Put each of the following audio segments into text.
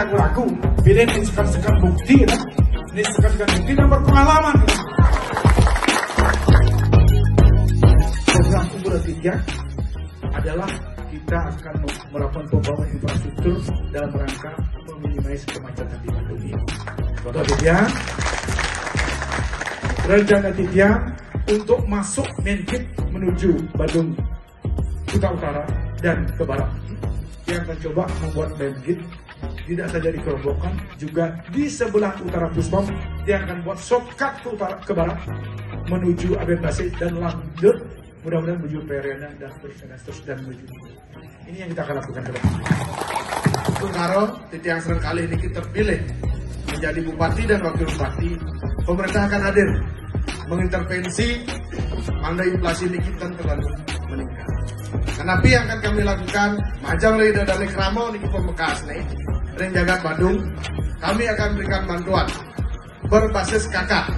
ragu-ragu. Bila ini sekan-sekan bukti, ini sekan-sekan bukti dan berpengalaman. Program unggulan 3 adalah kita akan melakukan pembangunan infrastruktur dalam rangka meminimasi kemacetan di Bandung ini. Contoh tiga, rencana 3 untuk masuk main gate menuju Bandung Utara dan ke barat. Yang akan coba membuat main gate tidak saja di Kerobokan, juga di sebelah utara Puspom, yang akan buat shortcut ke utara ke barat menuju Abentase dan lanjut mudah-mudahan menuju Perena dan terus dan menuju. Ini yang kita akan lakukan ke depan. Bung Karo, titik yang seringkali ini kita terpilih menjadi bupati dan wakil bupati, pemerintah akan hadir mengintervensi manda inflasi ini kita terlalu meningkat. Kenapa yang akan kami lakukan? Majang lagi dari Kramo ini pembekas nih, sering jaga Bandung. Kami akan berikan bantuan berbasis kakak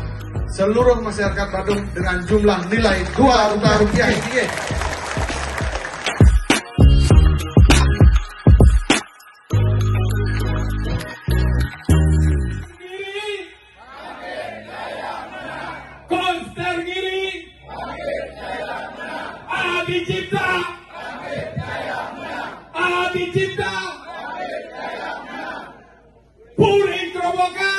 seluruh masyarakat Bandung dengan jumlah nilai 2 juta rupiah. Adi Cipta, Adi Cipta, Puring Kerobokan.